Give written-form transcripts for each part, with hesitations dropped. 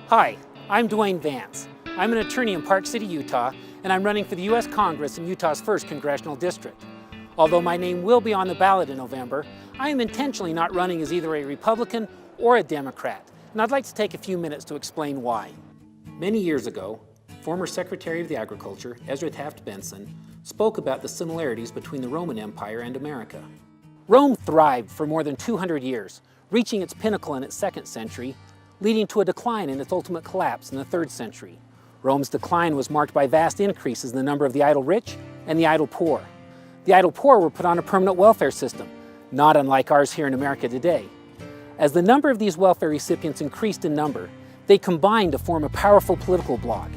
Hi, I'm Dwayne Vance. I'm an attorney in Park City, Utah, and I'm running for the U.S. Congress in Utah's 1st Congressional District. Although my name will be on the ballot in November, I am intentionally not running as either a Republican or a Democrat, and I'd like to take a few minutes to explain why. Many years ago, former Secretary of the Agriculture, Ezra Taft Benson, spoke about the similarities between the Roman Empire and America. Rome thrived for more than 200 years, reaching its pinnacle in its 2nd century, leading to a decline in its ultimate collapse in the 3rd century. Rome's decline was marked by vast increases in the number of the idle rich and the idle poor. The idle poor were put on a permanent welfare system, not unlike ours here in America today. As the number of these welfare recipients increased in number, they combined to form a powerful political bloc.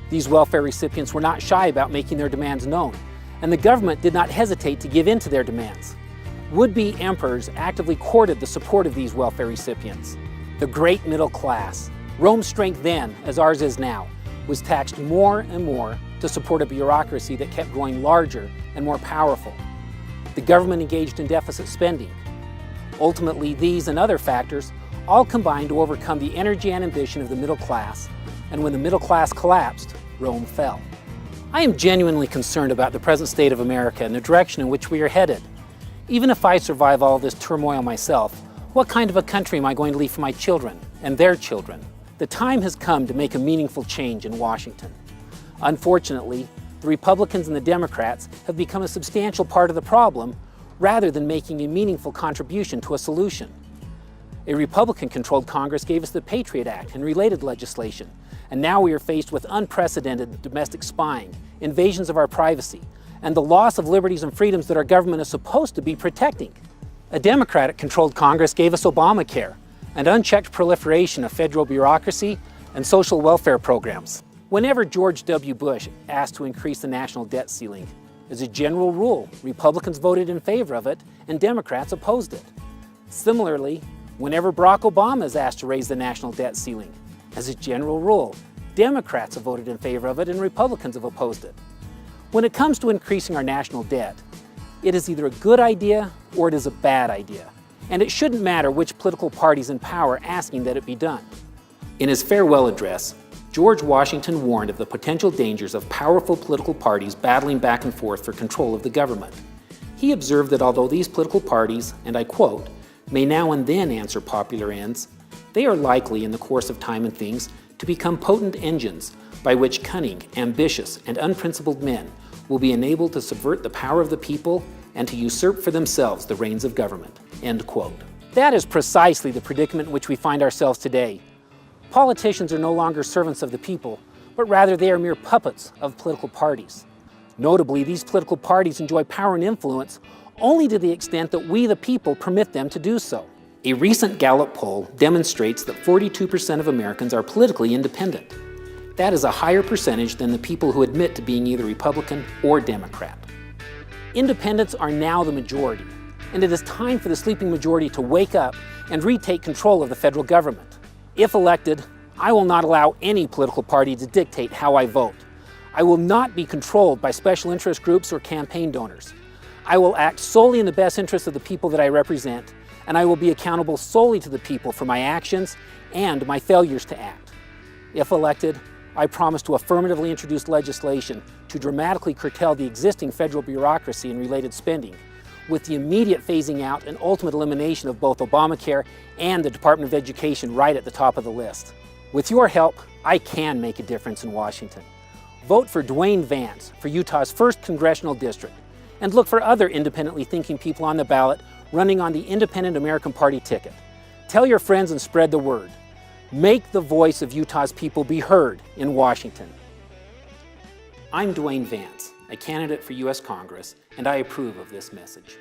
These welfare recipients were not shy about making their demands known, and the government did not hesitate to give in to their demands. Would-be emperors actively courted the support of these welfare recipients. The great middle class, Rome's strength then, as ours is now, was taxed more and more to support a bureaucracy that kept growing larger and more powerful. The government engaged in deficit spending. Ultimately, these and other factors all combined to overcome the energy and ambition of the middle class, and when the middle class collapsed, Rome fell. I am genuinely concerned about the present state of America and the direction in which we are headed. Even if I survive all this turmoil myself, what kind of a country am I going to leave for my children and their children? The time has come to make a meaningful change in Washington. Unfortunately, the Republicans and the Democrats have become a substantial part of the problem rather than making a meaningful contribution to a solution. A Republican-controlled Congress gave us the Patriot Act and related legislation, and now we are faced with unprecedented domestic spying, invasions of our privacy, and the loss of liberties and freedoms that our government is supposed to be protecting. A Democratic-controlled Congress gave us Obamacare, and unchecked proliferation of federal bureaucracy and social welfare programs. Whenever George W. Bush asked to increase the national debt ceiling, as a general rule, Republicans voted in favor of it and Democrats opposed it. Similarly, whenever Barack Obama is asked to raise the national debt ceiling, as a general rule, Democrats have voted in favor of it and Republicans have opposed it. When it comes to increasing our national debt, it is either a good idea or it is a bad idea, and it shouldn't matter which political party's in power asking that it be done. In his farewell address, George Washington warned of the potential dangers of powerful political parties battling back and forth for control of the government. He observed that although these political parties, and I quote, may now and then answer popular ends, they are likely in the course of time and things to become potent engines by which cunning, ambitious, and unprincipled men will be enabled to subvert the power of the people and to usurp for themselves the reins of government, end quote. That is precisely the predicament in which we find ourselves today. Politicians are no longer servants of the people, but rather they are mere puppets of political parties. Notably, these political parties enjoy power and influence only to the extent that we, the people, permit them to do so. A recent Gallup poll demonstrates that 42% of Americans are politically independent. That is a higher percentage than the people who admit to being either Republican or Democrat. Independents are now the majority, and it is time for the sleeping majority to wake up and retake control of the federal government. If elected, I will not allow any political party to dictate how I vote. I will not be controlled by special interest groups or campaign donors. I will act solely in the best interest of the people that I represent, and I will be accountable solely to the people for my actions and my failures to act. If elected, I promise to affirmatively introduce legislation to dramatically curtail the existing federal bureaucracy and related spending, with the immediate phasing out and ultimate elimination of both Obamacare and the Department of Education right at the top of the list. With your help, I can make a difference in Washington. Vote for Dwayne Vance for Utah's 1st Congressional District, and look for other independently thinking people on the ballot running on the Independent American Party ticket. Tell your friends and spread the word. Make the voice of Utah's people be heard in Washington. I'm Dwayne Vance, a candidate for U.S. Congress, and I approve of this message.